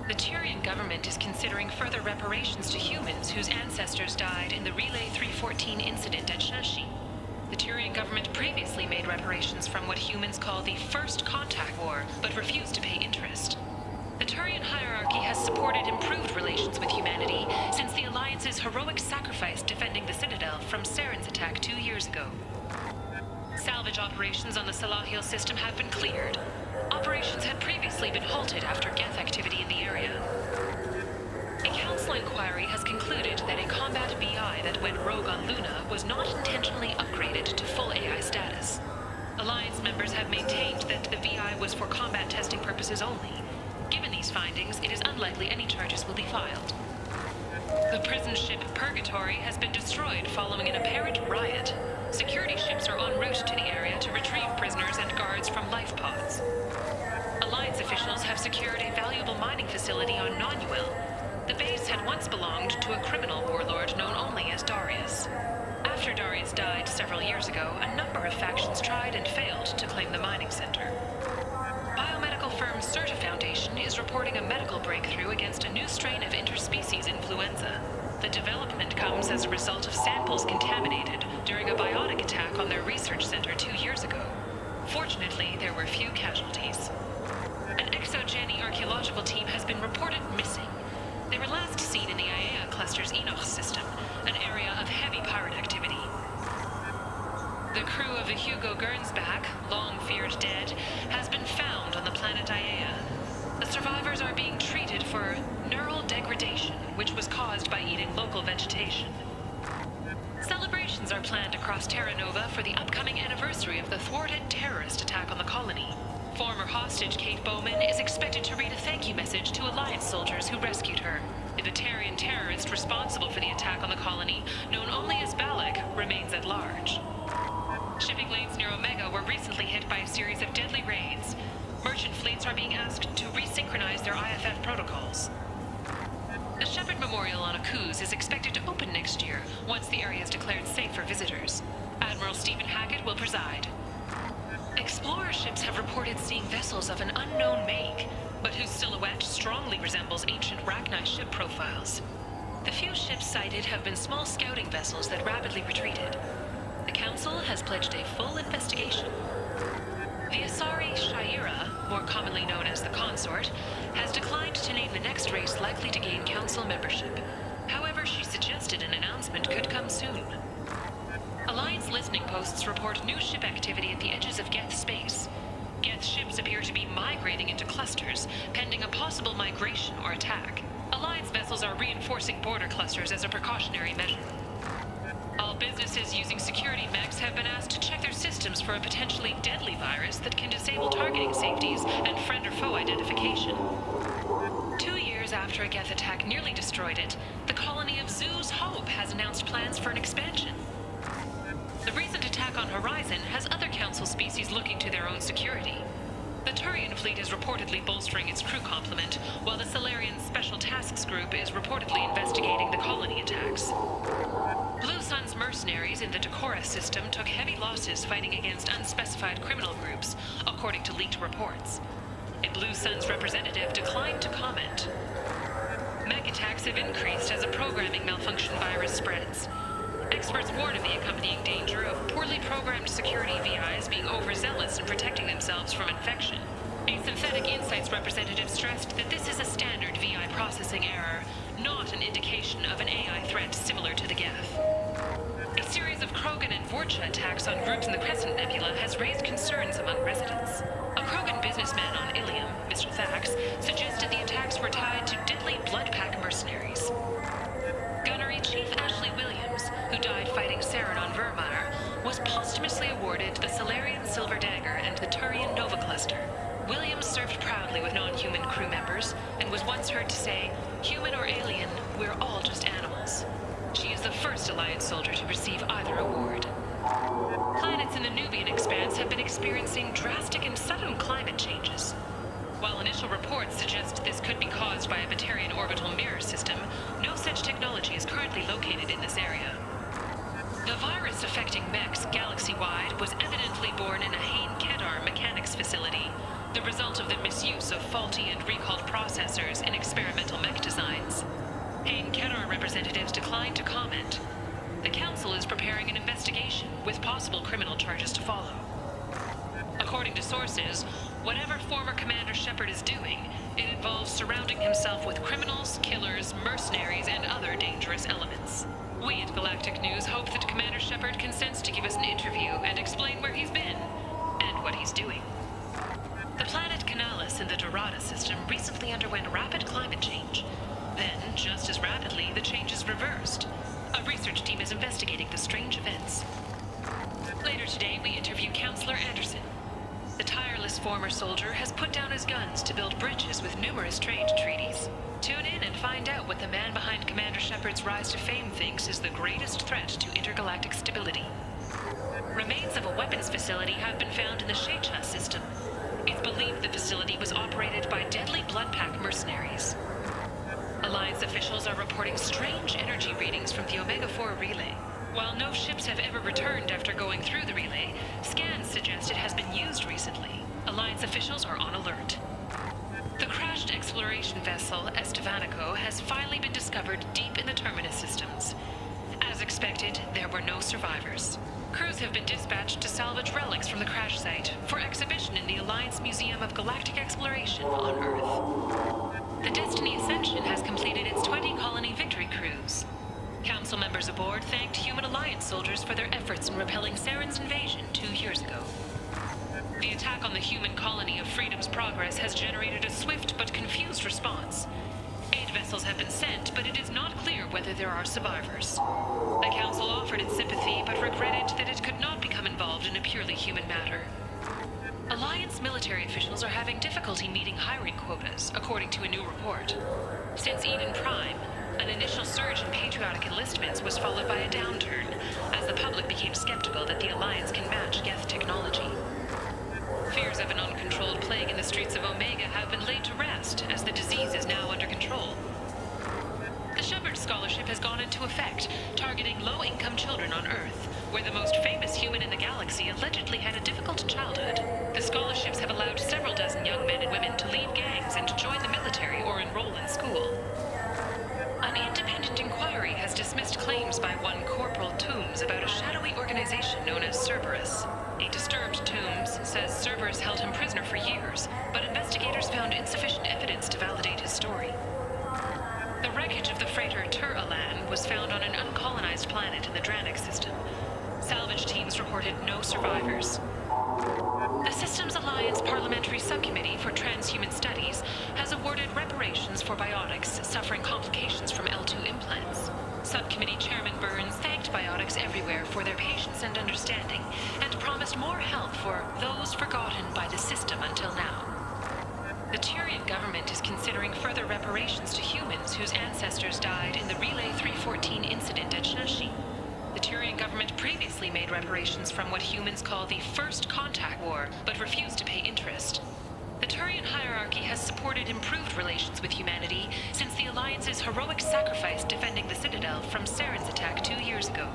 The Turian government is considering further reparations to humans whose ancestors died in the Relay 314 incident at Shashi. The Turian government previously made reparations from what humans call the First Contact War, but refused to pay interest. The Turian hierarchy has supported improved relations with humanity since the Alliance's heroic sacrifice defending the Citadel from Saren's attack 2 years ago. Salvage operations on the Salahil system have been cleared. Operations had previously been halted after Geth activity in the area. A council inquiry has concluded that a combat BI that went rogue on Luna was not intentionally upgraded to full AI status. Alliance members have maintained that the VI was for combat testing purposes only. Given these findings, it is unlikely any charges will be filed. The prison ship Purgatory has been destroyed following an apparent riot. Security ships are en route to the area to retrieve prisoners and guards from life pods. Alliance officials have secured a valuable mining facility on Nonuel. The base had once belonged to a criminal warlord known only as Darius. After Darius died several years ago, a number of factions tried and failed to claim the mining center. Biomedical firm Certa Foundation is reporting a medical breakthrough against a new strain of interspecies influenza. The development comes as a result of samples contaminated during a biotic attack on their research center 2 years ago. Fortunately, there were few casualties. An exogeny archaeological team has been reported missing. They were last seen in the Aiea cluster's Enoch system, an area of heavy pirate activity. The crew of the Hugo Gernsback, long feared dead, has been found on the planet Aiea. The survivors are being treated for neural degradation, which was caused by eating local vegetation. Celebrations are planned across Terra Nova for the upcoming anniversary of the thwarted terrorist attack on the colony. Former hostage Kate Bowman is expected to read a thank you message to Alliance soldiers who rescued her. The Batarian terrorist responsible for the attack on the colony, known only as Balak, remains at large. Shipping lanes near Omega were recently hit by a series of deadly raids. Merchant fleets are being asked to resynchronize their IFF protocols. The Shepherd Memorial on Akuz is expected to open next year, once the area is declared safe for visitors. Admiral Stephen Hackett will preside. Explorer ships have reported seeing vessels of an unknown make, but whose silhouette strongly resembles ancient Rachni ship profiles. The few ships sighted have been small scouting vessels that rapidly retreated. The Council has pledged a full investigation. The Asari Shaira, more commonly known as the Consort, has declined to name the next race likely to gain Council membership. However, she suggested an announcement could come soon. Alliance listening posts report new ship activity at the edges of Geth space. Geth ships appear to be migrating into clusters, pending a possible migration or attack. Alliance vessels are reinforcing border clusters as a precautionary measure. All businesses using security mechs have been asked to check their systems for a potentially deadly virus that can disable targeting safeties and friend or foe identification. 2 years after a Geth attack nearly destroyed it, the colony of Zoo's Hope has announced plans for an expansion. The recent attack on Horizon has other Council species looking to their own security. The Turian fleet is reportedly bolstering its crew complement, while the Solarian Special Tasks Group is reportedly investigating the colony attacks. Blue Sun's mercenaries in the Decorah system took heavy losses fighting against unspecified criminal groups, according to leaked reports. A Blue Sun's representative declined to comment. Mech attacks have increased as a programming malfunction virus spreads. Experts warn of the accompanying danger of poorly programmed security VIs being overzealous in protecting themselves from infection. A Synthetic Insights representative stressed that this is a standard VI processing error, not an indication of an AI threat similar to the Geth. A series of Krogan and Vorcha attacks on groups in the Crescent Nebula has raised concerns among residents. A Krogan businessman on Ilium, Mr. Thax, suggested the attacks were tied to deadly Bloodpack mercenaries. Gunnery Chief Ashley Williams, who died fighting Saren on Vermeer, was posthumously awarded the Solarian Silver Dagger and the Turian Nova Cluster. Williams served proudly with non-human crew members and was once heard to say, "Human or alien, we're all just animals." She is the first Alliance soldier to receive either award. Planets in the Nubian expanse have been experiencing drastic and sudden climate changes. While initial reports suggest this could be caused by a Batarian orbital mirror system, no such technology is currently located in this area. The virus affecting mechs galaxy-wide was evidently born in a Hain Kedar mechanics facility, the result of the misuse of faulty and recalled processes ancestors in experimental mech designs. Hain-Kenar representatives declined to comment. The Council is preparing an investigation with possible criminal charges to follow. According to sources, whatever former Commander Shepard is doing, it involves surrounding himself with criminals, killers, mercenaries, and other dangerous elements. We at Galactic News hope that Commander Shepard consents to give us an interview and explain where he's been and what he's doing. The planet Canalis in the Dorada system recently underwent rapid climate change. Then, just as rapidly, the change is reversed. A research team is investigating the strange events. Later today, we interview Counselor Anderson. The tireless former soldier has put down his guns to build bridges with numerous trade treaties. Tune in and find out what the man behind Commander Shepard's rise to fame thinks is the greatest threat to intergalactic stability. Remains of a weapons facility have been found in the Shecha system. It's believed the facility was operated by deadly blood pack mercenaries. Alliance officials are reporting strange energy readings from the Omega-4 relay. While no ships have ever returned after going through the relay, scans suggest it has been used recently. Alliance officials are on alert. The crashed exploration vessel Estevanico has finally been discovered deep in the Terminus systems. As expected, there were no survivors. Crews have been dispatched to salvage relics from the crash site for exhibition in the Alliance Museum of Galactic Exploration on Earth. The Destiny Ascension has completed its 20-colony victory cruise. Council members aboard thanked Human Alliance soldiers for their efforts in repelling Saren's invasion 2 years ago. The attack on the human colony of Freedom's Progress has generated a swift but confused response. Aid vessels have been sent, but it is not clear whether there are survivors. The Council offered its sympathy, but regretted that it could not become involved in a purely human matter. Alliance military officials are having difficulty meeting hiring quotas, according to a new report. Since Eden Prime, an initial surge in patriotic enlistments was followed by a downturn, as the public became skeptical that the Alliance can match Geth technology. Fears of an uncontrolled plague in the streets of Omega have been laid to rest, as the disease is now under control. The Shepard Scholarship has gone into effect, targeting low-income children on Earth, where the most famous human in the galaxy allegedly had a difficult childhood. The scholarships have allowed several dozen young men and women to leave gangs and join the military or enroll in school. An independent inquiry has dismissed claims by one Corporal Toombs about a shadowy organization known as Cerberus. A disturbed Toombs says Cerberus held him prisoner for years, but investigators found insufficient evidence to validate his story. The wreckage of the freighter Tur-Alan was found on an uncolonized planet in the Dranik system. Salvage teams reported no survivors. The Systems Alliance Parliamentary Subcommittee for Transhuman Studies has awarded reparations for biotics suffering complications from L2 implants. Subcommittee Chairman Burns thanked biotics everywhere for their patience and understanding, and promised more help for those forgotten by the system until now. The Turian government is considering further reparations to humans whose ancestors died in the Relay 314 incident at Shashi. The Turian government previously made reparations from what humans call the First Contact War, but refused to pay interest. The Turian hierarchy has supported improved relations with humanity since the Alliance's heroic sacrifice defending the Citadel from Saren's attack 2 years ago.